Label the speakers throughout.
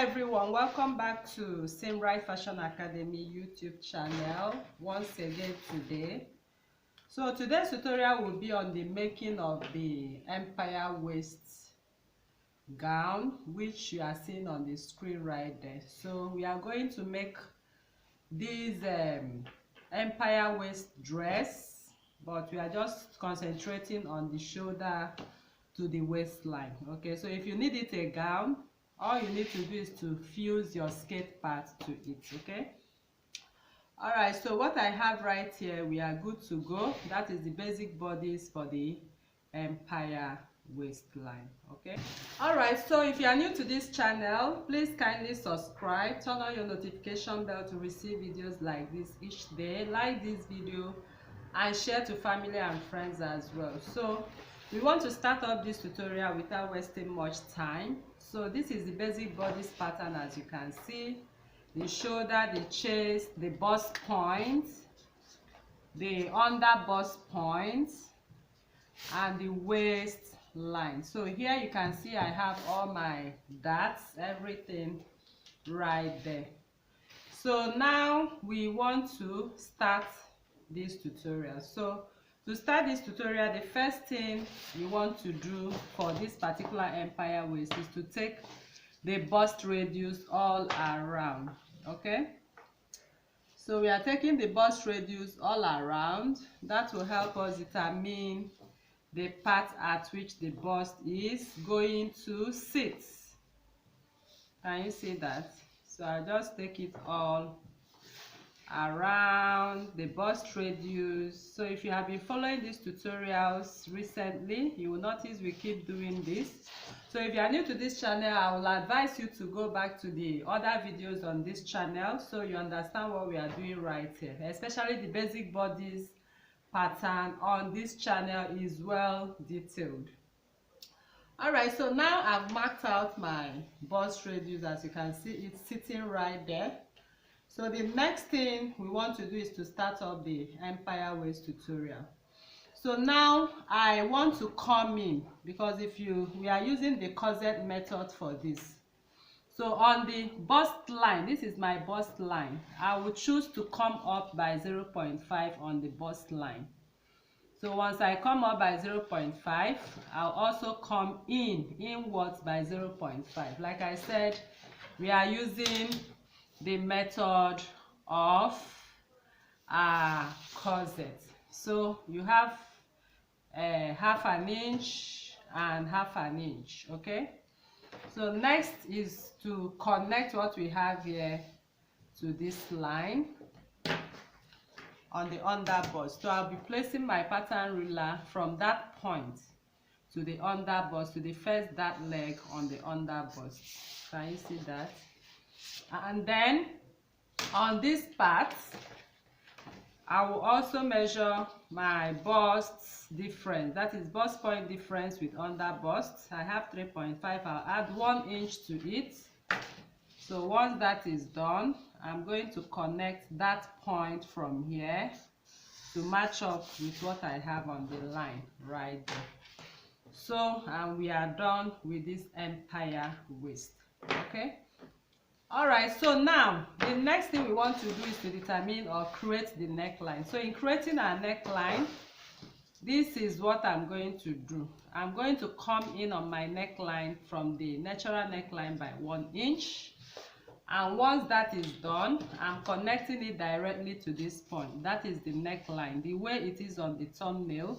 Speaker 1: everyone, welcome back to Simrite Fashion Academy YouTube channel once again today. So today's tutorial will be on the making of the empire waist gown, which you are seeing on the screen right there. So we are going to make this empire waist dress, but we are just concentrating on the shoulder to the waistline. Okay, so if you need it a gown, all you need to do is to fuse your skirt part to it. Okay, all right, so what I have right here, we are good to go. That is the basic bodies for the empire waistline. Okay, all right, so if you are new to this channel, please kindly subscribe, turn on your notification bell to receive videos like this each day, like this video and share to family and friends as well. So we want to start up this tutorial without wasting much time. So this is the basic bodice pattern. As you can see, the shoulder, the chest, the bust point, the under bust point, and the waist line. So here you can see I have all my dots, everything right there. So now we want to start this tutorial. So to start this tutorial, the first thing you want to do for this particular empire waist is to take the bust radius all around. Okay, so we are taking the bust radius all around. That will help us determine the part at which the bust is going to sit. Can you see that? So I'll just take it all around the bust radius. So if you have been following these tutorials recently, you will notice we keep doing this. So if you are new to this channel, I will advise you to go back to the other videos on this channel so you understand what we are doing right here, especially the basic bodies pattern on this channel is well detailed. All right, so now I've marked out my bust radius. As you can see, it's sitting right there. So the next thing we want to do is to start up the empire waist tutorial. So now I want to come in, because we are using the corset method for this. So on the bust line, this is my bust line, I will choose to come up by 0.5 on the bust line. So once I come up by 0.5, I'll also come inwards by 0.5. Like I said, we are using the method of corset. So you have half an inch and half an inch. Okay, so next is to connect what we have here to this line on the under bust. So I'll be placing my pattern ruler from that point to the under bust, to the first dart leg on the under bust. Can you see that? And then on this part, I will also measure my bust difference, that is bust point difference with under bust. I have 3.5. I'll add 1 inch to it. So once that is done, I'm going to connect that point from here to match up with what I have on the line right there. So and we are done with this empire waist. Okay, all right, so now the next thing we want to do is to determine or create the neckline. So in creating our neckline, this is what I'm going to do. I'm going to come in on my neckline from the natural neckline by 1 inch. And once that is done, I'm connecting it directly to this point. That is the neckline. The way it is on the thumbnail,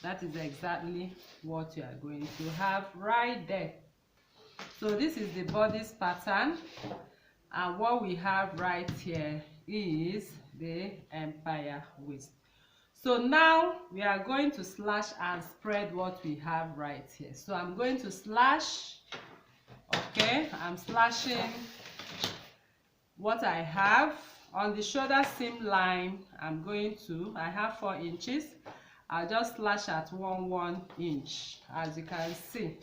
Speaker 1: that is exactly what you are going to have right there. So this is the bodice pattern, and what we have right here is the empire waist. So now we are going to slash and spread what we have right here. So I'm going to slash. Okay, I'm slashing what I have on the shoulder seam line. I have 4 inches. I'll just slash at 1 inch, as you can see.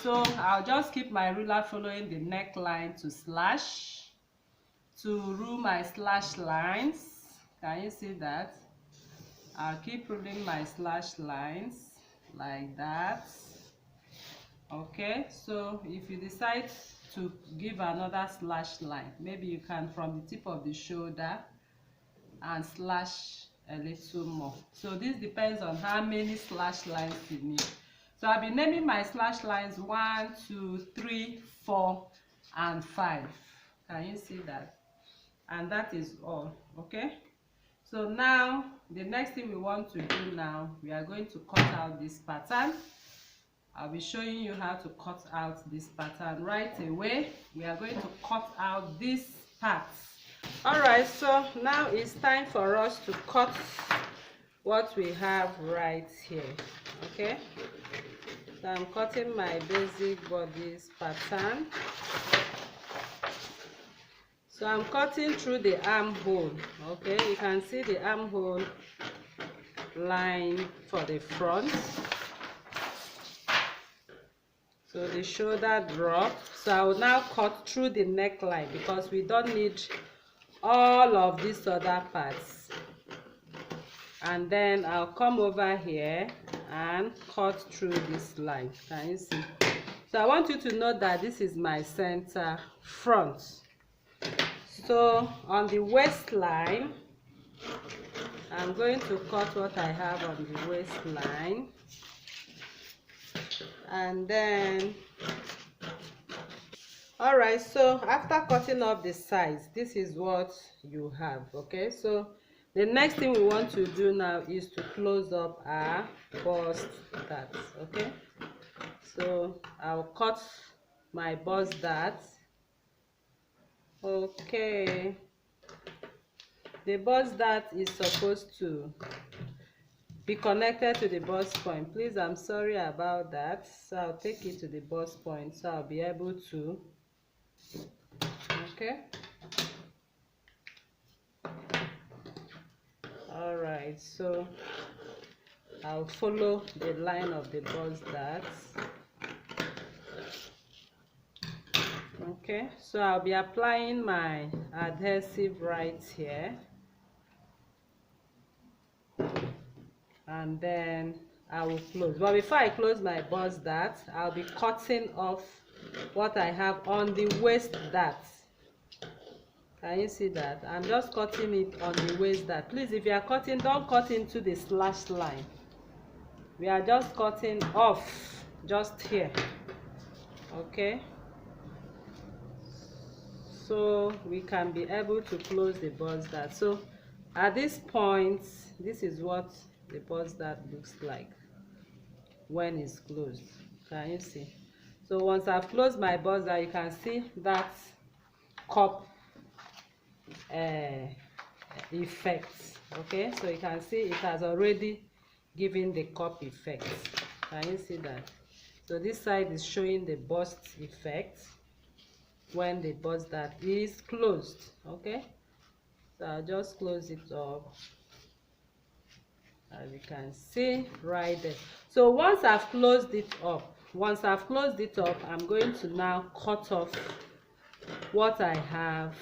Speaker 1: So I'll just keep my ruler following the neckline to slash, to rule my slash lines. Can you see that? I'll keep ruling my slash lines like that. Okay, so if you decide to give another slash line. Maybe you can from the tip of the shoulder and slash a little more. So this depends on how many slash lines you need. So I'll be naming my slash lines 1, 2, 3, 4, and 5. Can you see that? And that is all. Okay, so now the next thing we want to do now, we are going to cut out this pattern. I'll be showing you how to cut out this pattern right away. We are going to cut out this part. All right, so now it's time for us to cut what we have right here. Okay, so I'm cutting my basic bodice pattern. So I'm cutting through the armhole. Okay, you can see the armhole line for the front. So the shoulder drop. So I will now cut through the neckline because we don't need all of these other parts. And then I'll come over here and cut through this line. Can you see? So I want you to know that this is my center front. So on the waistline, I'm going to cut what I have on the waistline. And then, all right, so after cutting off the sides, this is what you have. Okay, so the next thing we want to do now is to close up our bust darts. Okay, so I'll cut my bust darts. Okay, the bust dart is supposed to be connected to the bust point. Please, I'm sorry about that. So I'll take it to the bust point so I'll be able to. Okay, all right, so I'll follow the line of the bust darts. Okay, so I'll be applying my adhesive right here, and then I will close. But before I close my bust dart, I'll be cutting off what I have on the waist dart. Can you see that? I'm just cutting it on the waist dart. Please, if you are cutting, don't cut into the slash line. We are just cutting off just here. Okay, so we can be able to close the bust dart. So at this point, this is what the bust dart looks like when it's closed. Can you see? So once I've closed my bust dart, you can see that cup effect. Okay, so you can see it has already given the cup effect. Can you see that? So this side is showing the bust effect when the bust dart is closed. Okay, so I'll just close it up, as you can see right there. So once I've closed it up, I'm going to now cut off what I have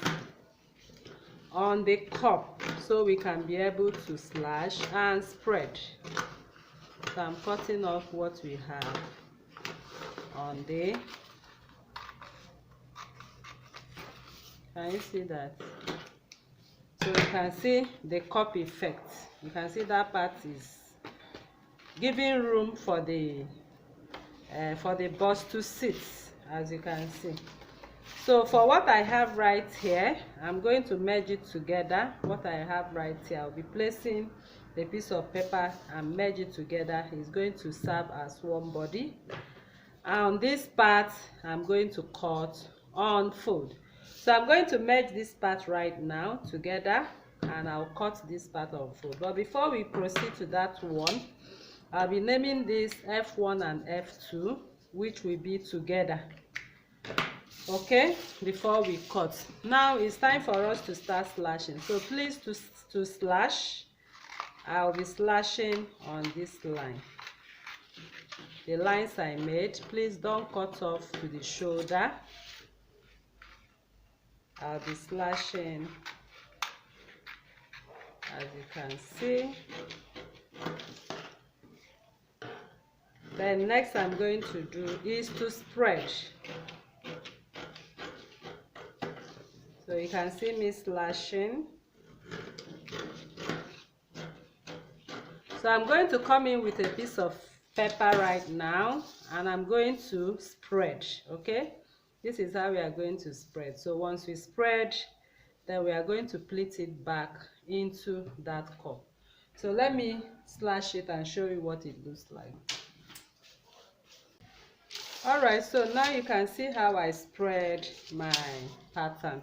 Speaker 1: on the cup so we can be able to slash and spread. So I'm cutting off what we have on the, can you see that? So you can see the cup effect. You can see that part is giving room for the bust to sit, as you can see. So for what I have right here, I'm going to merge it together. What I have right here, I'll be placing the piece of paper and merge it together. It's going to serve as one body. On this part, I'm going to cut unfold. So I'm going to merge this part right now together, and I'll cut this part unfold. But before we proceed to that one, I'll be naming this F1 and F2, which will be together. Okay, before we cut. Now it's time for us to start slashing. So please, to slash, I'll be slashing on this line. The lines I made, please don't cut off to the shoulder. I'll be slashing, as you can see. Then next I'm going to do is to spread. So you can see me slashing. So I'm going to come in with a piece of pepper right now, and I'm going to spread. Okay, this is how we are going to spread. So once we spread, then we are going to pleat it back into that cup. So let me slash it and show you what it looks like. All right, so now you can see how I spread my pattern.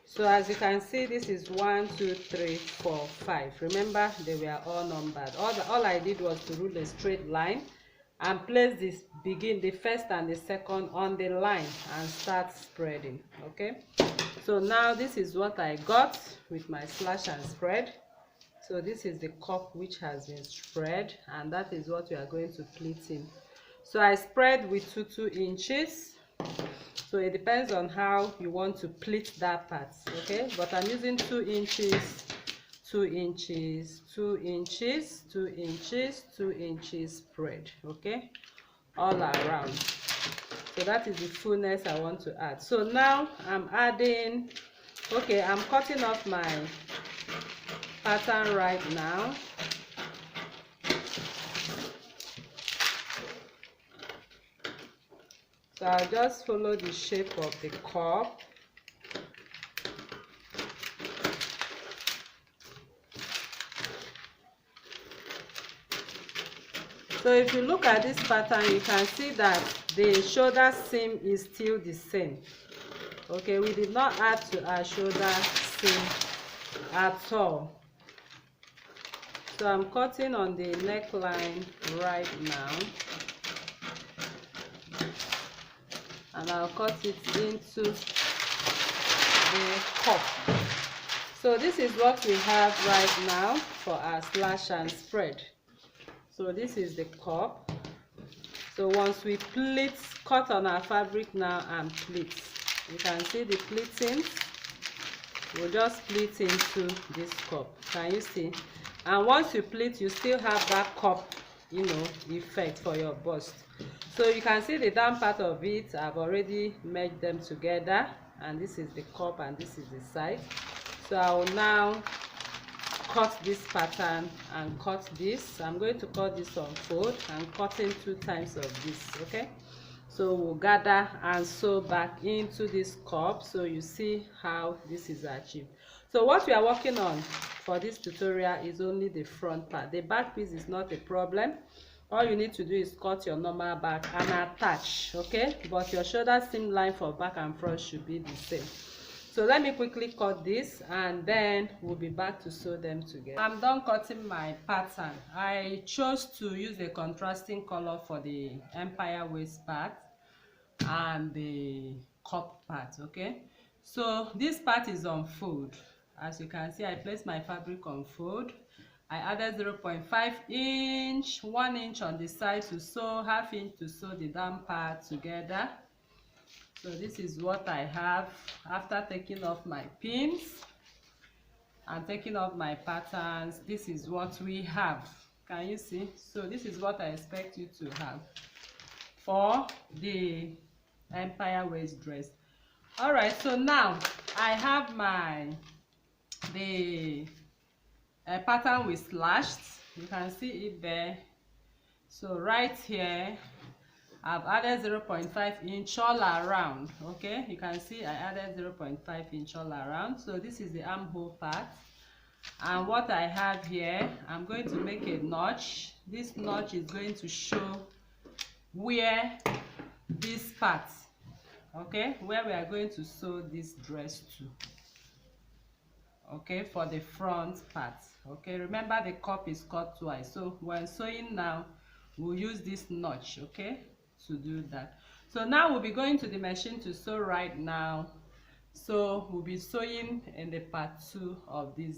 Speaker 1: So as you can see, this is 1 2 3 4 5. Remember, they were all numbered. All I did was to rule a straight line and place the first and the second on the line and start spreading. Okay, so now this is what I got with my slash and spread. So this is the cup which has been spread, and that is what we are going to pleat in. So I spread with 2 inches. So it depends on how you want to pleat that part. Okay, but I'm using 2 inches, 2 inches, 2 inches, 2 inches, 2 inches spread. Okay, all around. So that is the fullness I want to add. So now I'm adding, okay, I'm cutting off my pattern right now. So I'll just follow the shape of the cup. So if you look at this pattern, you can see that the shoulder seam is still the same. Okay, we did not add to our shoulder seam at all. So I'm cutting on the neckline right now, and I'll cut it into the cup. So this is what we have right now for our slash and spread. So this is the cup. So once we pleat, cut on our fabric now and pleat. You can see the pleating. We'll just pleat into this cup. Can you see? And once you pleat, you still have that cup, effect for your bust. So you can see the down part of it. I've already merged them together, and this is the cup and this is the side. So I will now cut this pattern and cut this. I'm going to cut this on fold and cutting 2 times of this. Okay, so we'll gather and sew back into this cup. So you see how this is achieved. So what we are working on for this tutorial is only the front part. The back piece is not a problem. All you need to do is cut your normal back and attach. Okay, but your shoulder seam line for back and front should be the same. So let me quickly cut this, and then we'll be back to sew them together. I'm done cutting my pattern. I chose to use a contrasting color for the empire waist part and the cup part. Okay, so this part is on fold. As you can see, I placed my fabric on fold. I added 0.5 inch, 1 inch on the side to sew, ½ inch to sew the down part together. So this is what I have after taking off my pins and taking off my patterns. This is what we have. Can you see? So this is what I expect you to have for the empire waist dress. All right, so now I have the pattern we slashed. You can see it there. So right here I've added 0.5 inch all around. Okay, you can see I added 0.5 inch all around. So this is the armhole part, and what I have here, I'm going to make a notch. This notch is going to show where this part, okay, where we are going to sew this dress to. Okay, for the front part. Okay, remember the cup is cut twice, so when sewing now we'll use this notch, okay, to do that. So now we'll be going to the machine to sew right now. So we'll be sewing in the part 2 of this.